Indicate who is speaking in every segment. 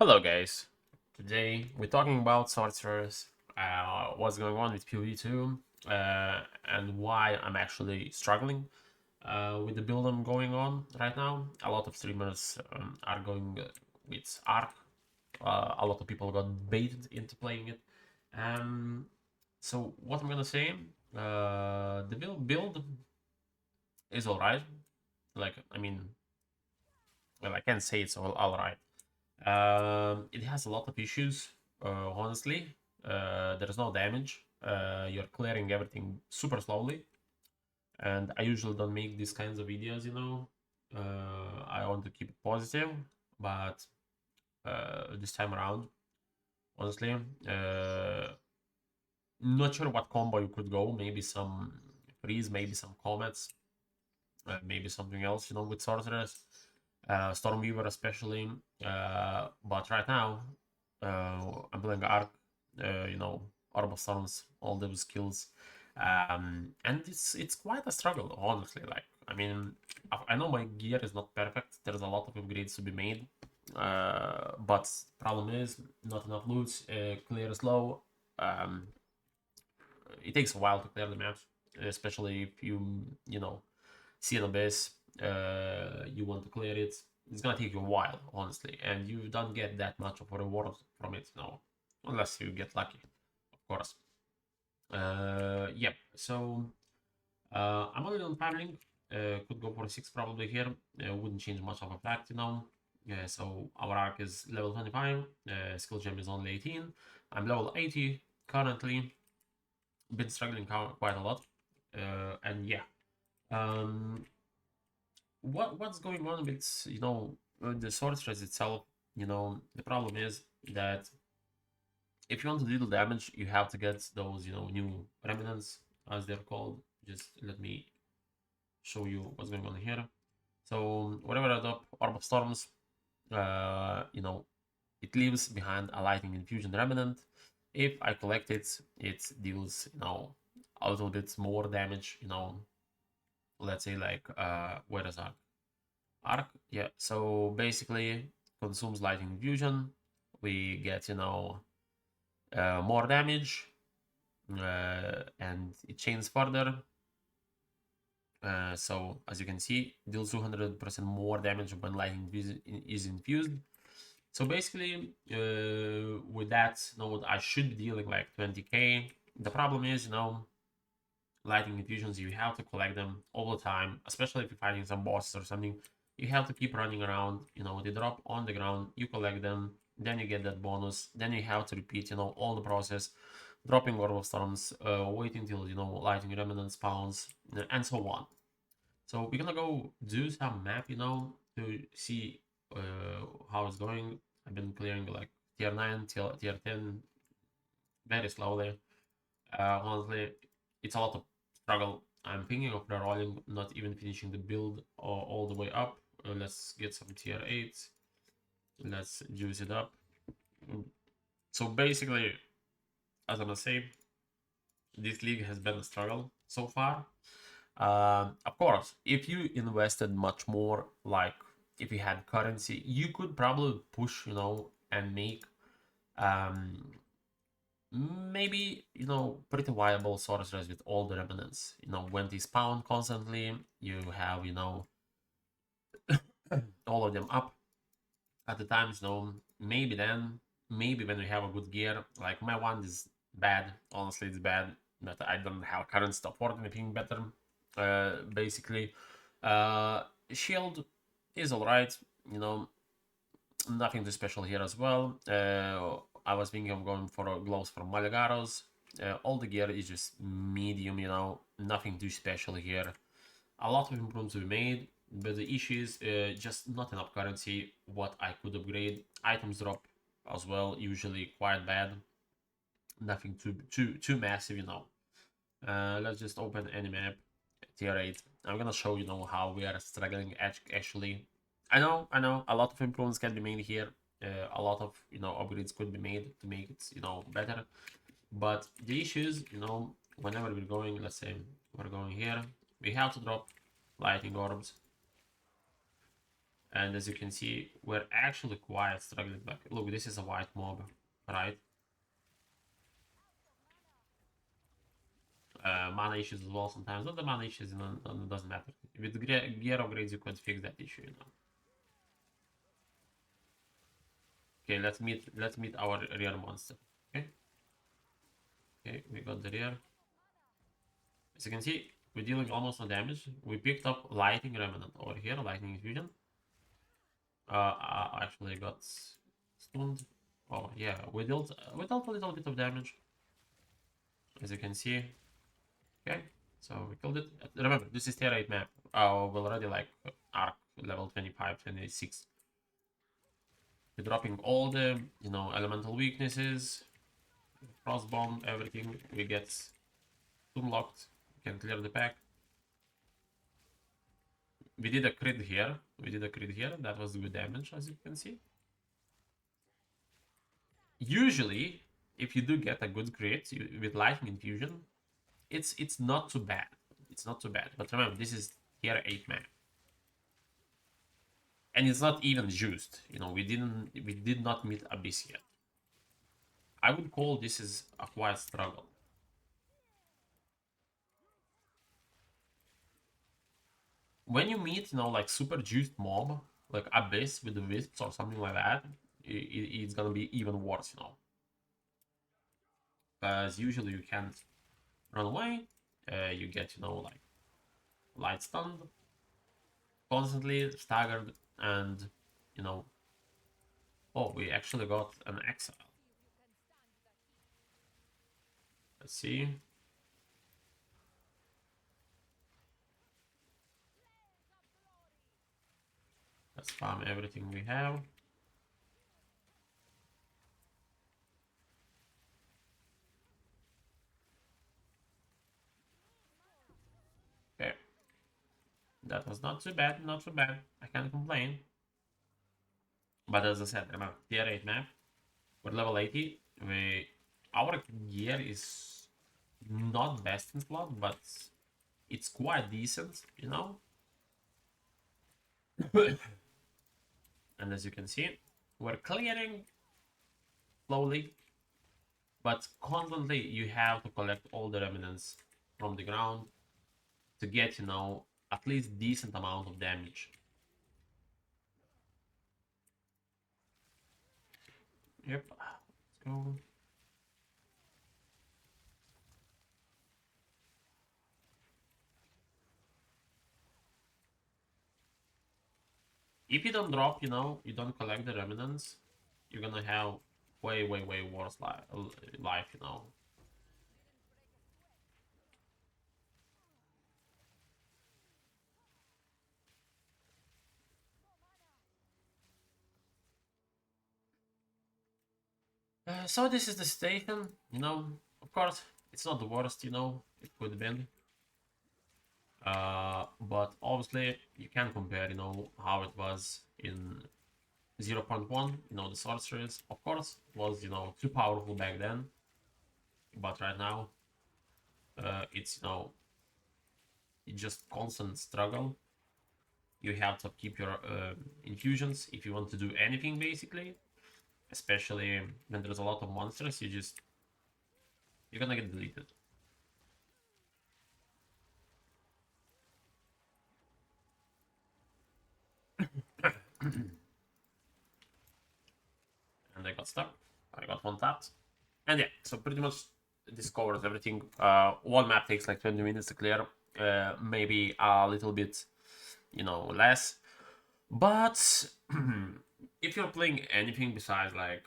Speaker 1: Hello guys, today we're talking about Sorceress, what's going on with PvE2, and why I'm actually struggling with the build I'm going on right now. A lot of streamers are going with Arc, a lot of people got baited into playing it. Um, so what I'm gonna say, the build is alright, like, I mean, well, I can't say it's alright. It has a lot of issues, honestly. There's no damage. You're clearing everything super slowly. And I usually don't make these kinds of videos. I want to keep it positive, but this time around, honestly, not sure what combo you could go. Maybe some freeze, maybe some comets, maybe something else, with Sorceress. Stormweaver especially. But right now, I'm playing Arc, Orb of Storms, all those skills. And it's quite a struggle, honestly. Like, I mean, I know my gear is not perfect. There's a lot of upgrades to be made. But problem is not enough loot, clear slow. Um, it takes a while to clear the maps, especially if you see an abyss, you want to clear it. It's gonna take you a while, honestly, and you don't get that much of a reward from it, unless you get lucky, of course. Yeah, so I'm only on farming. Could go for 6 probably here. Wouldn't change much of a fact. So our arc is level 25. Skill gem is only 18. I'm level 80 currently. Been struggling quite a lot. And yeah. Um, what's going on with the sorceress itself? The problem is that if you want to deal damage, you have to get those new remnants, as they're called. Just let me show you what's going on here. So whatever I adopt Orb of Storms, it leaves behind a Lightning Infusion remnant. If I collect it, it deals a little bit more damage. Let's say like where is that? Arc, yeah. So basically, consumes lightning infusion. We get more damage, and it chains further. So as you can see, deals 200% more damage when lightning is infused. So basically, with that node, I should be dealing like 20k. The problem is, lightning infusions, you have to collect them all the time, especially if you're fighting some bosses or something. You have to keep running around, they drop on the ground, you collect them, then you get that bonus, then you have to repeat, all the process, dropping Orb of Storms, waiting till, Lightning Remnant spawns, and so on. So we're gonna go do some map, to see how it's going. I've been clearing like tier 9 till tier 10 very slowly. Honestly, it's a lot of struggle. I'm thinking of rerolling, not even finishing the build all the way up. Let's get some tier 8. Let's juice it up. So basically, as I'm gonna say, this league has been a struggle so far. Of course, if you invested much more, like if you had currency, you could probably push, and make um, maybe pretty viable sorcerers with all the remnants. When they spawn constantly, you have all of them up at the times. Maybe then, maybe when we have a good gear, like my one is bad. Honestly, it's bad, but I don't have currency to afford anything better. Basically, shield is alright. Nothing too special here as well. I was thinking of going for gloves from Malagaros. All the gear is just medium, nothing too special here. A lot of improvements to be made, but the issue is just not enough currency. What I could upgrade, items drop as well, usually quite bad. Nothing too massive. Let's just open any map, tier 8. I'm gonna show how we are struggling actually. I know, a lot of improvements can be made here. A lot of upgrades could be made to make it better. But the issue is, whenever we're going, let's say we're going here, we have to drop lightning orbs. And as you can see, we're actually quite struggling back. Look, this is a white mob, right? Mana issues as well sometimes. Not the mana issues, doesn't matter. With gear upgrades, you could fix that issue, Okay, let's meet our rear monster. Okay, we got the rear. As you can see, we're dealing almost no damage. We picked up Lightning Remnant over here, Lightning Infusion. I actually got stunned. Oh yeah, we dealt a little bit of damage, as you can see. Okay, so we killed it. Remember, this is tier 8 map. We're already like arc level 25, 26. We're dropping all the, elemental weaknesses, frostbomb, everything. We get stun locked. We can clear the pack. We did a crit here. That was good damage, as you can see. Usually, if you do get a good crit with Lightning Infusion, it's not too bad. But remember, this is tier 8 map. And it's not even juiced. We did not meet Abyss yet. I would call this is a quiet struggle. When you meet, like super juiced mob, like Abyss with the Wisps or something like that, it's gonna be even worse, Because usually you can't run away. You get, like light stunned, constantly staggered, and oh, we actually got an exile. Let's see. Let's farm everything we have. Okay. That was not too bad, I can't complain. But as I said, remember, tier 8 map, we're level 80. Our gear is not best in slot, but it's quite decent, And as you can see, we're clearing slowly, but constantly you have to collect all the remnants from the ground to get, at least decent amount of damage. Yep, let's go. If you don't drop, you don't collect the remnants, you're gonna have way, way, way worse life, So this is the station, of course, it's not the worst, it could have been. But obviously, you can compare, how it was in 0.1, the Sorceress, of course, was, too powerful back then. But right now, it's, it's just constant struggle. You have to keep your infusions if you want to do anything, basically. Especially when there's a lot of monsters, you're gonna get deleted. And I got stuck. I got one tapped. And yeah, so pretty much this covers everything. One map takes like 20 minutes to clear. Maybe a little bit, less. But if you're playing anything besides like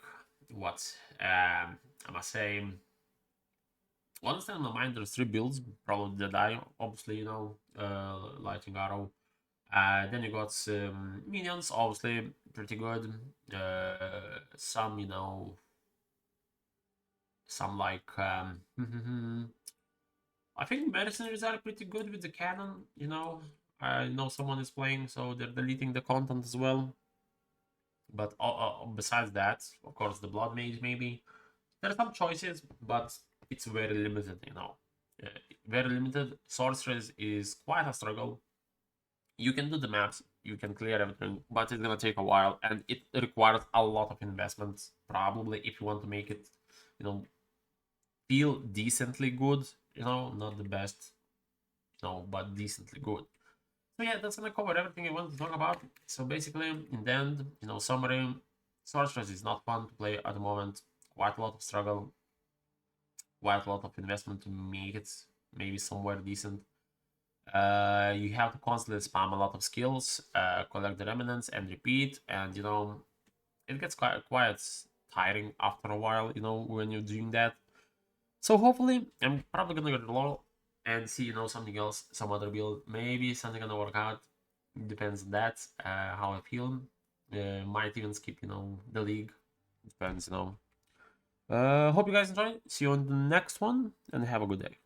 Speaker 1: what I must say, one thing on my mind, there's 3 builds, probably the die, obviously, Lightning Arrow. Then you got some minions, obviously pretty good. Some, some like I think mercenaries are pretty good with the cannon. I know someone is playing, so they're deleting the content as well. But besides that, of course, the blood mage maybe. There are some choices, but it's very limited. Very limited. Sorceress is quite a struggle. You can do the maps, you can clear everything, but it's gonna take a while, and it requires a lot of investments, probably, if you want to make it, you know, feel decently good, you know, not the best, you know, but decently good. So yeah, that's gonna cover everything I wanted to talk about. So basically, in the end, you know, summary, Sorceress is not fun to play at the moment. Quite a lot of struggle, quite a lot of investment to make it maybe somewhere decent. You have to constantly spam a lot of skills, collect the remnants, and repeat. And you know, it gets quite tiring after a while. You know, when you're doing that. So hopefully, I'm probably gonna go to LoL and see, you know, something else, some other build. Maybe something gonna work out. Depends on that. How I feel. Might even skip, you know, the league. Depends, you know. Hope you guys enjoy. See you on the next one, and have a good day.